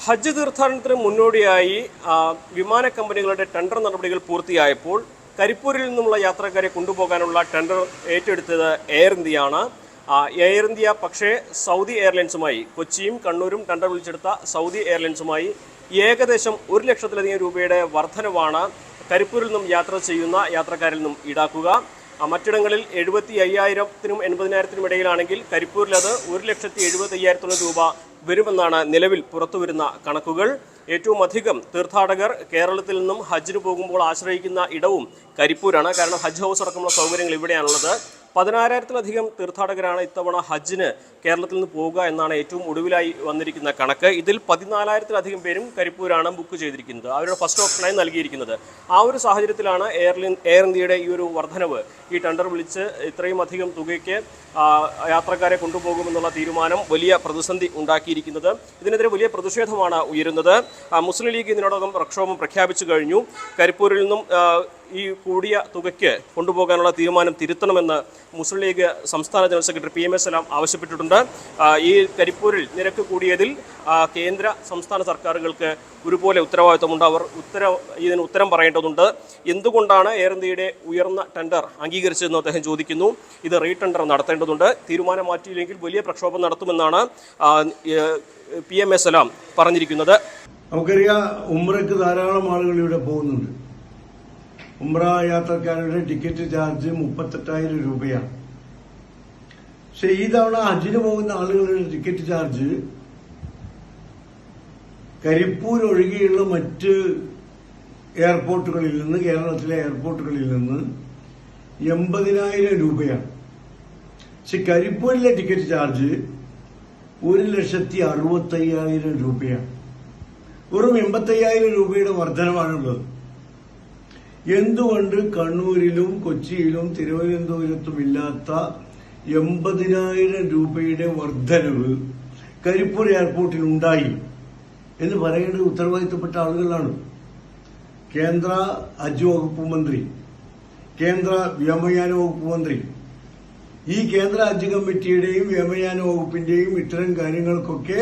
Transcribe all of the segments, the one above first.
ഹജ്ജ് തീർത്ഥാടനത്തിന് മുന്നോടിയായി വിമാന കമ്പനികളുടെ ടെൻഡർ നടപടികൾ പൂർത്തിയായപ്പോൾ കരിപ്പൂരിൽ നിന്നുള്ള യാത്രക്കാരെ കൊണ്ടുപോകാനുള്ള ടെൻഡർ ഏറ്റെടുത്തത് എയർ ഇന്ത്യയാണ്. എയർ ഇന്ത്യ പക്ഷേ സൗദി എയർലൈൻസുമായി, കൊച്ചിയും കണ്ണൂരും ടെൻഡർ വിളിച്ചെടുത്ത സൗദി എയർലൈൻസുമായി ഏകദേശം 1 ലക്ഷത്തിലധികം രൂപയുടെ വർധനവാണ് കരിപ്പൂരിൽ നിന്നും യാത്ര ചെയ്യുന്ന യാത്രക്കാരിൽ നിന്നും ഈടാക്കുക. മറ്റിടങ്ങളിൽ 75,000-നും 80,000-നും ഇടയിലാണെങ്കിൽ കരിപ്പൂരിൽ അത് 1,75,000 രൂപ വരുമെന്നാണ് നിലവിൽ പുറത്തുവരുന്ന കണക്കുകൾ. ഏറ്റവും അധികം തീർത്ഥാടകർ കേരളത്തിൽ നിന്നും ഹജ്ജിന് പോകുമ്പോൾ ആശ്രയിക്കുന്ന ഇടവും കരിപ്പൂരാണ്. കാരണം ഹജ്ജ് ഹൗസ് അടക്കമുള്ള സൗകര്യങ്ങൾ ഇവിടെയാണുള്ളത്. 10,000-ത്തിലധികം തീർത്ഥാടകരാണ് ഇത്തവണ ഹജ്ജിന് കേരളത്തിൽ നിന്ന് പോവുക എന്നാണ് ഏറ്റവും ഒടുവിലായി വന്നിരിക്കുന്ന കണക്ക്. ഇതിൽ 14,000-ത്തിലധികം പേരും കരിപ്പൂരാണ് ബുക്ക് ചെയ്തിരിക്കുന്നത്, അവരുടെ ഫസ്റ്റ് ഓപ്ഷനായി നൽകിയിരിക്കുന്നത്. ആ ഒരു സാഹചര്യത്തിലാണ് എയർ ഇന്ത്യയുടെ ഈ ഒരു വർധനവ്, ഈ ടെൻഡർ വിളിച്ച് ഇത്രയും അധികം തുകയ്ക്ക് യാത്രക്കാരെ കൊണ്ടുപോകുമെന്നുള്ള തീരുമാനം വലിയ പ്രതിസന്ധി ഉണ്ടാക്കിയിരിക്കുന്നത്. ഇതിനെതിരെ വലിയ പ്രതിഷേധമാണ് ഉയരുന്നത്. മുസ്ലിം ലീഗ് ഇതിനോടകം പ്രക്ഷോഭം പ്രഖ്യാപിച്ചു കഴിഞ്ഞു. കരിപ്പൂരിൽ നിന്നും ഈ കൂടിയ തുകയ്ക്ക് കൊണ്ടുപോകാനുള്ള തീരുമാനം തിരുത്തണമെന്ന് മുസ്ലിം ലീഗ് സംസ്ഥാന ജനറൽ സെക്രട്ടറി PM A സലാം ആവശ്യപ്പെട്ടിട്ടുണ്ട്. ഈ കരിപ്പൂരിൽ നിരക്ക് കൂടിയതിൽ കേന്ദ്ര സംസ്ഥാന സർക്കാരുകൾക്ക് ഒരുപോലെ ഉത്തരവാദിത്വമുണ്ട്. അവർ ഇതിന് ഉത്തരം പറയേണ്ടതുണ്ട്. എന്തുകൊണ്ടാണ് എയർ ഇന്ത്യയുടെ ഉയർന്ന ടെൻഡർ അംഗീകരിച്ചതെന്ന് അദ്ദേഹം ചോദിക്കുന്നു. ഇത് റീടെൻഡർ നടത്തേണ്ടതുണ്ട്. തീരുമാനം മാറ്റിയില്ലെങ്കിൽ വലിയ പ്രക്ഷോഭം നടത്തുമെന്നാണ് PM A സലാം പറഞ്ഞിരിക്കുന്നത്. നമുക്കറിയാം, ഉംറയ്ക്ക് ധാരാളം ആളുകൾ ഇവിടെ പോകുന്നുണ്ട്. ഉംറ യാത്രക്കാരുടെ ടിക്കറ്റ് ചാർജ് 38,000 രൂപയാണ്. പക്ഷെ ഈ തവണ ഹജ്ജിന് പോകുന്ന ആളുകളുടെ ടിക്കറ്റ് ചാർജ് കരിപ്പൂർ ഒഴികെയുള്ള മറ്റ് എയർപോർട്ടുകളിൽ നിന്ന്, കേരളത്തിലെ എയർപോർട്ടുകളിൽ നിന്ന് 80,000 രൂപയാണ്. പക്ഷെ കരിപ്പൂരിലെ ടിക്കറ്റ് ചാർജ് 1,60,65,000 രൂപയാണ്. വെറും 85,000 രൂപയുടെ വർധനമാണുള്ളത്. എന്തുകൊണ്ട് കണ്ണൂരിലും കൊച്ചിയിലും തിരുവനന്തപുരത്തും ഇല്ലാത്ത 80,000 രൂപയുടെ വർധനവ് കരിപ്പൂർ എയർപോർട്ടിൽ ഉണ്ടായി എന്ന് പറയേണ്ടത് ഉത്തരവാദിത്തപ്പെട്ട ആളുകളാണ്. കേന്ദ്ര ഹജ്ജ് വകുപ്പ് മന്ത്രി, കേന്ദ്ര വ്യോമയാന വകുപ്പ് മന്ത്രി, ഈ കേന്ദ്ര ഹജ്ജ് കമ്മിറ്റിയുടെയും വ്യോമയാന വകുപ്പിന്റെയും ഇത്തരം കാര്യങ്ങൾക്കൊക്കെ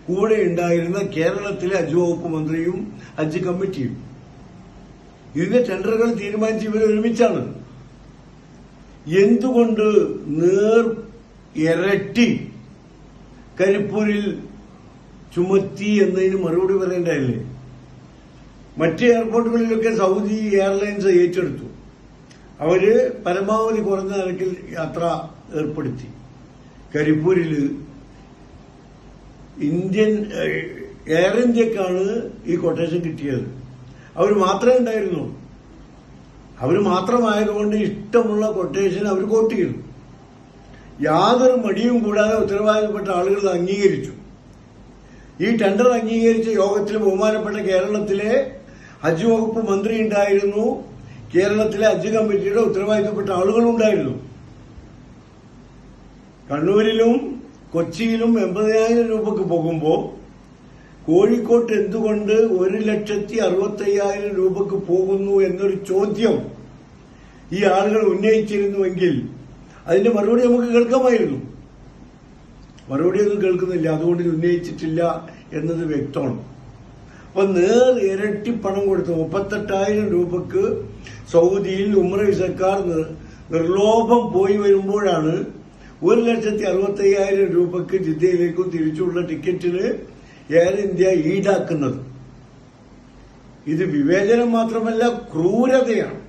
കൂടെ ഉണ്ടായിരുന്ന കേരളത്തിലെ ഹജ്ജ് വകുപ്പ് മന്ത്രിയും ഹജ്ജ് കമ്മിറ്റിയും. ഇതിന്റെ ടെൻഡറുകൾ തീരുമാനിച്ച് ഇവർ ഒരുമിച്ചാണ്. എന്തുകൊണ്ട് ഇരട്ടി കരിപ്പൂരിൽ ചുമത്തി എന്നതിന് മറുപടി പറയേണ്ടതല്ലേ? മറ്റ് എയർപോർട്ടുകളിലൊക്കെ സൗദി എയർലൈൻസ് ഏറ്റെടുത്തു. അവര് പരമാവധി കുറഞ്ഞ നിരക്കിൽ യാത്ര ഏർപ്പെടുത്തി. കരിപ്പൂരിൽ എയർ ഇന്ത്യക്കാണ് ഈ കൊട്ടേഷൻ കിട്ടിയത്. അവർ മാത്രമേ ഉണ്ടായിരുന്നു. അവർ മാത്രമായതുകൊണ്ട് ഇഷ്ടമുള്ള കൊട്ടേഷൻ അവർ കോട്ട് ചെയ്തു. യാതൊരു മടിയും കൂടാതെ ഉത്തരവാദിത്തപ്പെട്ട ആളുകൾ അംഗീകരിച്ചു. ഈ ടെൻഡർ അംഗീകരിച്ച യോഗത്തിൽ ബഹുമാനപ്പെട്ട കേരളത്തിലെ ഹജ്ജ് വകുപ്പ് മന്ത്രി ഉണ്ടായിരുന്നു. കേരളത്തിലെ ഹജ്ജ് കമ്മിറ്റിയുടെ ഉത്തരവാദിത്തപ്പെട്ട ആളുകളുണ്ടായിരുന്നു. കണ്ണൂരിലും കൊച്ചിയിലും 80,000 രൂപക്ക് പോകുമ്പോൾ കോഴിക്കോട്ട് എന്തുകൊണ്ട് 1,60,65,000 രൂപക്ക് പോകുന്നു എന്നൊരു ചോദ്യം ഈ ആളുകൾ ഉന്നയിച്ചിരുന്നുവെങ്കിൽ അതിന്റെ മറുപടി നമുക്ക് കേൾക്കാമായിരുന്നു. മറുപടിയൊന്നും കേൾക്കുന്നില്ല. അതുകൊണ്ട് ഉന്നയിച്ചിട്ടില്ല എന്നത് വ്യക്തമാണ്. അപ്പൊ ഇരട്ടി പണം കൊടുത്തു 38,000 രൂപക്ക് സൗദിയിൽ ഉംറ വിസക്കാർ നിർലോഭം പോയി വരുമ്പോഴാണ് 1,60,65,000 രൂപക്ക് ജിദ്ദയിലേക്കും തിരിച്ചുള്ള ടിക്കറ്റിന് എയർ ഇന്ത്യ ഈടാക്കുന്നത്. ഇത് വിവേചനം മാത്രമല്ല, ക്രൂരതയാണ്.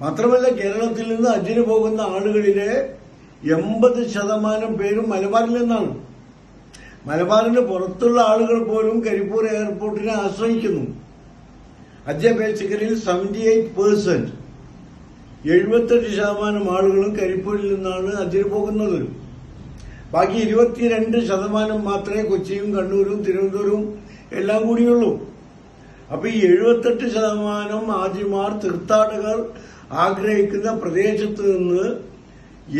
മാത്രമല്ല, കേരളത്തിൽ നിന്ന് ഹജ്ജിന് പോകുന്ന ആളുകളിലെ 80% പേരും മലബാറിൽ നിന്നാണ്. മലബാറിന് പുറത്തുള്ള ആളുകൾ പോലും കരിപ്പൂർ എയർപോർട്ടിനെ ആശ്രയിക്കുന്നു. ഹജ്ജ് അപേക്ഷകരിൽ 78%, 78% ആളുകളും കരിപ്പൂരിൽ നിന്നാണ് ഹജ്ജിന് പോകുന്നത്. ബാക്കി 22% മാത്രമേ കൊച്ചിയും കണ്ണൂരും തിരുവനന്തപുരവും എല്ലാം കൂടിയുള്ളൂ. അപ്പൊ ഈ 78% ഹാജിമാർ, തീർത്ഥാടകർ ആഗ്രഹിക്കുന്ന പ്രദേശത്ത് നിന്ന്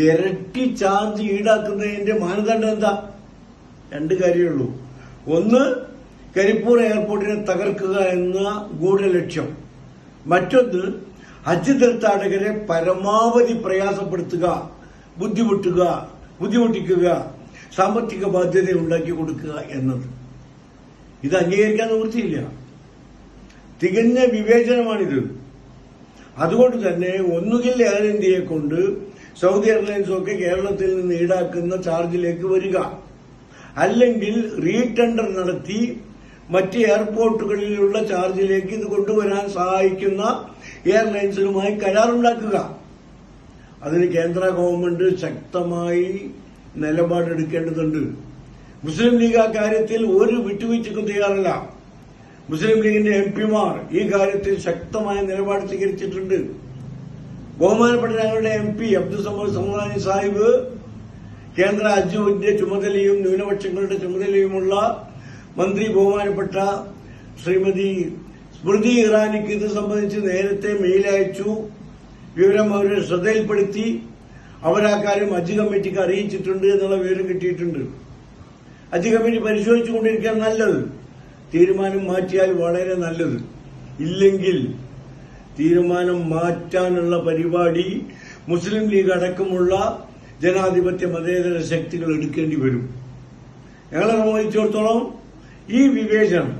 ഇരട്ടി ചാർജ് ഈടാക്കുന്നതിന്റെ മാനദണ്ഡം എന്താ? 2 കാര്യമുള്ളൂ. ഒന്ന്, കരിപ്പൂർ എയർപോർട്ടിനെ തകർക്കുക എന്ന ഗൂഢലക്ഷ്യം. മറ്റൊന്ന്, ഹജ്ജ് തീർത്ഥാടകരെ പരമാവധി പ്രയാസപ്പെടുത്തുക, ബുദ്ധിമുട്ടിക്കുക, സാമ്പത്തിക ബാധ്യത ഉണ്ടാക്കി കൊടുക്കുക എന്നത്. ഇത് അംഗീകരിക്കാൻ നിവൃത്തിയില്ല. തികഞ്ഞ വിവേചനമാണിത്. അതുകൊണ്ട് തന്നെ ഒന്നുകിൽ എയർ ഇന്ത്യയെ കൊണ്ട് സൗദി എയർലൈൻസ് ഒക്കെ കേരളത്തിൽ നിന്ന് ഈടാക്കുന്ന ചാർജിലേക്ക് വരിക, അല്ലെങ്കിൽ റീടെൻഡർ നടത്തി മറ്റ് എയർപോർട്ടുകളിലുള്ള ചാർജിലേക്ക് ഇത് കൊണ്ടുവരാൻ സഹായിക്കുന്ന എയർലൈൻസുകളുമായി കരാറുണ്ടാക്കുക. അതിന് കേന്ദ്ര ഗവൺമെന്റ് ശക്തമായി നിലപാടെടുക്കേണ്ടതുണ്ട്. മുസ്ലിം ലീഗ് ആ കാര്യത്തിൽ ഒരു വിട്ടുവീഴ്ചയ്ക്കും തയ്യാറല്ല. മുസ്ലിം ലീഗിന്റെ എംപിമാർ ഈ കാര്യത്തിൽ ശക്തമായ നിലപാട് സ്വീകരിച്ചിട്ടുണ്ട്. ബഹുമാനപ്പെട്ട ഞങ്ങളുടെ MP അബ്ദുൽ സമദ് സമദാനി സാഹിബ് കേന്ദ്ര ഹജ്ജിന്റെ ചുമതലയും ന്യൂനപക്ഷങ്ങളുടെ ചുമതലയുമുള്ള മന്ത്രി ബഹുമാനപ്പെട്ട ശ്രീമതി സ്മൃതി ഇറാനിക്ക് ഇത് സംബന്ധിച്ച് നേരത്തെ മെയിലയച്ചു. വിവരം അവരെ ശ്രദ്ധയിൽപ്പെടുത്തി. അവരാ കാര്യം ഹജ്ജ് കമ്മിറ്റിക്ക് അറിയിച്ചിട്ടുണ്ട് എന്നുള്ള വിവരം കിട്ടിയിട്ടുണ്ട്. ഹജ്ജ് കമ്മിറ്റി പരിശോധിച്ചുകൊണ്ടിരിക്കാൻ നല്ലത്. തീരുമാനം മാറ്റിയാൽ വളരെ നല്ലത്. ഇല്ലെങ്കിൽ തീരുമാനം മാറ്റാനുള്ള പരിപാടി മുസ്ലിം ലീഗ് അടക്കമുള്ള ജനാധിപത്യ മതേതര ശക്തികൾ എടുക്കേണ്ടി വരും. ഞങ്ങളെ സംബന്ധിച്ചിടത്തോളം ഈ വിവേചനം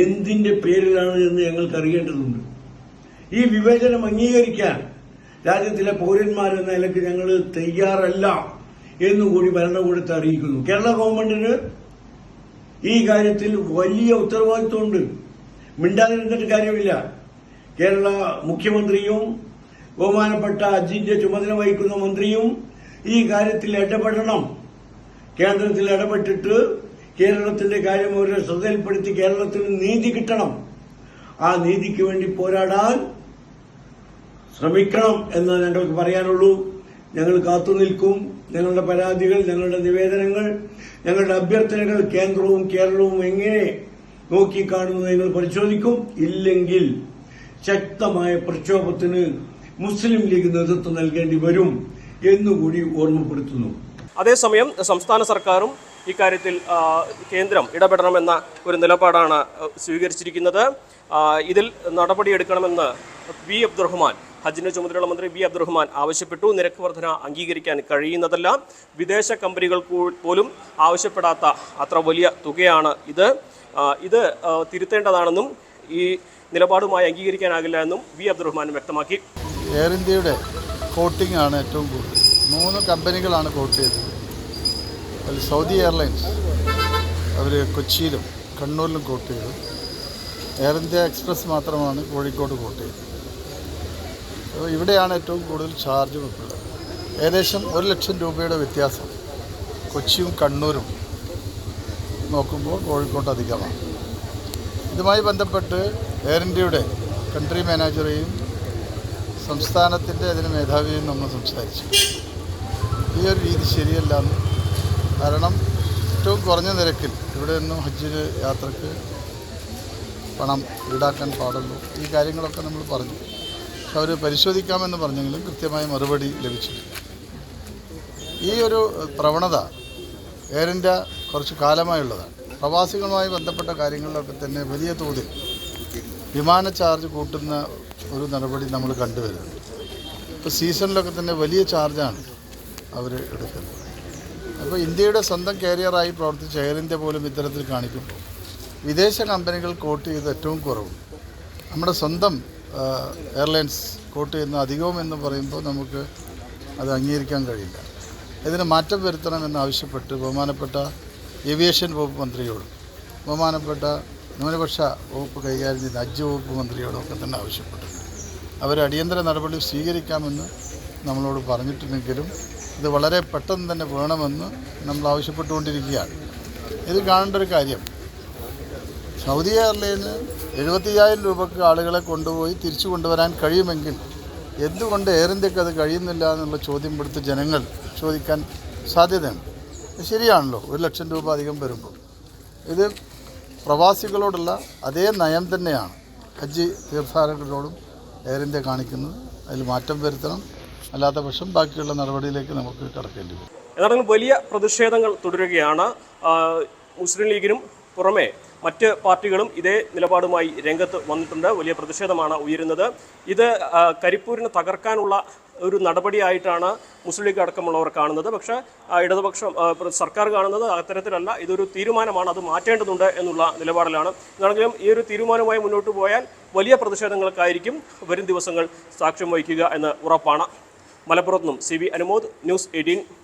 എന്തിന്റെ പേരിലാണ് എന്ന് ഞങ്ങൾക്ക് അറിയേണ്ടതുണ്ട്. ഈ വിവേചനം അംഗീകരിക്കാൻ രാജ്യത്തിലെ പൌരന്മാരെന്ന നിലയ്ക്ക് ഞങ്ങൾ തയ്യാറല്ല എന്നുകൂടി ഭരണകൂടത്തെ അറിയിക്കുന്നു. കേരള ഗവൺമെന്റിന് ഈ കാര്യത്തിൽ വലിയ ഉത്തരവാദിത്വമുണ്ട്. മിണ്ടാതിരുന്നിട്ട് കാര്യമില്ല. കേരള മുഖ്യമന്ത്രിയും ബഹുമാനപ്പെട്ട ഹജ്ജിന്റെ ചുമതല വഹിക്കുന്ന മന്ത്രിയും ഈ കാര്യത്തിൽ ഇടപെടണം. കേന്ദ്രത്തിൽ ഇടപെട്ടിട്ട് കേരളത്തിന്റെ കാര്യം അവരെ ശ്രദ്ധയിൽപ്പെടുത്തി കേരളത്തിന് നീതി കിട്ടണം. ആ നീതിക്ക് വേണ്ടി പോരാടാൻ ശ്രമിക്കണം എന്ന് ഞങ്ങൾക്ക് പറയാനുള്ളൂ. ഞങ്ങൾ കാത്തുനിൽക്കും. ഞങ്ങളുടെ പരാതികൾ, ഞങ്ങളുടെ നിവേദനങ്ങൾ, ഞങ്ങളുടെ അഭ്യർത്ഥനകൾ കേന്ദ്രവും കേരളവും എങ്ങനെ നോക്കിക്കാണുന്നത് ഞങ്ങൾ പരിശോധിക്കും. ഇല്ലെങ്കിൽ ശക്തമായ പ്രക്ഷോഭത്തിന് മുസ്ലിം ലീഗ് നേതൃത്വം നൽകേണ്ടി വരും എന്നുകൂടി ഓർമ്മപ്പെടുത്തുന്നു. അതേസമയം സംസ്ഥാന സർക്കാരും ഇക്കാര്യത്തിൽ കേന്ദ്രം ഇടപെടണമെന്ന ഒരു നിലപാടാണ് സ്വീകരിച്ചിരിക്കുന്നത്. ഇതിൽ നടപടിയെടുക്കണമെന്ന് വി അബ്ദുറഹ്മാൻ, ഹജ്ജിന്റെ ചുമതലയുള്ള മന്ത്രി വി അബ്ദുറഹ്മാൻ ആവശ്യപ്പെട്ടു. നിരക്ക് വർധന അംഗീകരിക്കാൻ കഴിയുന്നതല്ല. വിദേശ കമ്പനികൾ പോലും ആവശ്യപ്പെടാത്ത അത്ര വലിയ തുകയാണ് ഇത്. ഇത് തിരുത്തേണ്ടതാണെന്നും ഈ നിലപാടുമായി അംഗീകരിക്കാനാകില്ല എന്നും വി അബ്ദുറഹ്മാൻ വ്യക്തമാക്കി. എയർ ഇന്ത്യയുടെ കോട്ടിംഗ് ആണ് ഏറ്റവും കൂടുതൽ. 3 കമ്പനികളാണ് കോട്ട് ചെയ്തത്. അതിൽ സൗദി എയർലൈൻസ് അവർ കൊച്ചിയിലും കണ്ണൂരിലും കോട്ട് ചെയ്തു. എയർ ഇന്ത്യ എക്സ്പ്രസ് മാത്രമാണ് കോഴിക്കോട് കോട്ട് ചെയ്തത്. അപ്പോൾ ഇവിടെയാണ് ഏറ്റവും കൂടുതൽ ചാർജ് ഉള്ളത്. ഏകദേശം 1 ലക്ഷം രൂപയുടെ വ്യത്യാസം കൊച്ചിയും കണ്ണൂരും നോക്കുമ്പോൾ കോഴിക്കോട്ട് അധികമാണ്. ഇതുമായി ബന്ധപ്പെട്ട് എയർ ഇന്ത്യയുടെ കൺട്രി മാനേജറെയും സംസ്ഥാനത്തിൻ്റെ അതിന് മേധാവിയെയും നമ്മൾ സംസാരിച്ചു. ഈ ഒരു രീതി ശരിയല്ലാന്ന്. കാരണം ഏറ്റവും കുറഞ്ഞ നിരക്കിൽ ഇവിടെ നിന്നും ഹജ്ജിന് യാത്രക്ക് പണം ഈടാക്കാൻ പാടുള്ളൂ. ഈ കാര്യങ്ങളൊക്കെ നമ്മൾ പറഞ്ഞു. പക്ഷെ അവർ പരിശോധിക്കാമെന്ന് പറഞ്ഞെങ്കിലും കൃത്യമായ മറുപടി ലഭിച്ചിട്ടില്ല. ഈ ഒരു പ്രവണത എയർ ഇന്ത്യ കുറച്ച് കാലമായുള്ളതാണ്. പ്രവാസികളുമായി ബന്ധപ്പെട്ട കാര്യങ്ങളിലൊക്കെ തന്നെ വലിയ തോതിൽ വിമാന ചാർജ് കൂട്ടുന്ന ഒരു നടപടി നമ്മൾ കണ്ടുവരുന്നുണ്ട്. ഇപ്പോൾ സീസണിലൊക്കെ തന്നെ വലിയ ചാർജാണ് അവർ എടുക്കുന്നത്. അപ്പോൾ ഇന്ത്യയുടെ സ്വന്തം കാരിയറായി പ്രവർത്തിച്ച എയർ ഇന്ത്യ പോലും ഇത്തരത്തിൽ കാണിക്കുമ്പോൾ വിദേശ കമ്പനികൾ കോട്ട് ചെയ്ത് ഏറ്റവും കുറവും നമ്മുടെ സ്വന്തം എയർലൈൻസ് കോട്ട് ചെയ്യുന്ന അധികവും എന്ന് പറയുമ്പോൾ നമുക്ക് അത് അംഗീകരിക്കാൻ കഴിയില്ല. ഇതിന് മാറ്റം വരുത്തണമെന്ന് ആവശ്യപ്പെട്ട് ബഹുമാനപ്പെട്ട ഏവിയേഷൻ വകുപ്പ് മന്ത്രിയോടും ബഹുമാനപ്പെട്ട ന്യൂനപക്ഷ വകുപ്പ് കൈകാര്യം ചെയ്ത ഹജ്ജ് വകുപ്പ് മന്ത്രിയോടും ഒക്കെ തന്നെ ആവശ്യപ്പെട്ടിട്ടുണ്ട്. അവർ അടിയന്തര നടപടി സ്വീകരിക്കാമെന്ന് നമ്മളോട് പറഞ്ഞിട്ടുണ്ടെങ്കിലും ഇത് വളരെ പെട്ടെന്ന് തന്നെ വേണമെന്ന് നമ്മൾ ആവശ്യപ്പെട്ടുകൊണ്ടിരിക്കുകയാണ്. ഇത് കാണേണ്ട ഒരു കാര്യം, സൗദി എയർലൈന് 75,000 രൂപയ്ക്ക് ആളുകളെ കൊണ്ടുപോയി തിരിച്ചു കൊണ്ടുവരാൻ കഴിയുമെങ്കിൽ എന്തുകൊണ്ട് എയർ ഇന്ത്യക്ക് അത് കഴിയുന്നില്ല എന്നുള്ള ചോദ്യം എടുത്ത് ജനങ്ങൾ ചോദിക്കാൻ സാധ്യതയുണ്ട്. ശരിയാണല്ലോ, 1 ലക്ഷം രൂപ അധികം വരുമ്പോൾ. ഇത് പ്രവാസികളോടുള്ള അതേ നയം തന്നെയാണ് ഹജ്ജ് തീർത്ഥാടകരോടും എയർ ഇന്ത്യ കാണിക്കുന്നത്. അതിൽ മാറ്റം വരുത്തണം. അല്ലാത്ത പക്ഷം ബാക്കിയുള്ള നടപടിയിലേക്ക് നമുക്ക് കടക്കേണ്ടി വരും. എന്നാലും വലിയ പ്രതിഷേധങ്ങൾ തുടരുകയാണ്. മുസ്ലിം ലീഗിനും പുറമെ മറ്റ് പാർട്ടികളും ഇതേ നിലപാടുമായി രംഗത്ത് വന്നിട്ടുണ്ട്. വലിയ പ്രതിഷേധമാണ് ഉയരുന്നത്. ഇത് കരിപ്പൂരിനെ തകർക്കാനുള്ള ഒരു നടപടിയായിട്ടാണ് മുസ്ലിം ലീഗ് അടക്കമുള്ളവർ കാണുന്നത്. പക്ഷേ ഇടതുപക്ഷം സർക്കാർ കാണുന്നത് അത്തരത്തിലല്ല, ഇതൊരു തീരുമാനമാണ്, അത് മാറ്റേണ്ടതുണ്ട് എന്നുള്ള നിലപാടിലാണ്. എന്നാണെങ്കിലും ഈ ഒരു തീരുമാനവുമായി മുന്നോട്ട് പോയാൽ വലിയ പ്രതിഷേധങ്ങൾക്കായിരിക്കും വരും ദിവസങ്ങൾ സാക്ഷ്യം വഹിക്കുക എന്ന് ഉറപ്പാണ്. മലപ്പുറത്ത് നിന്നും CV അനുമോദ്, ന്യൂസ് 18.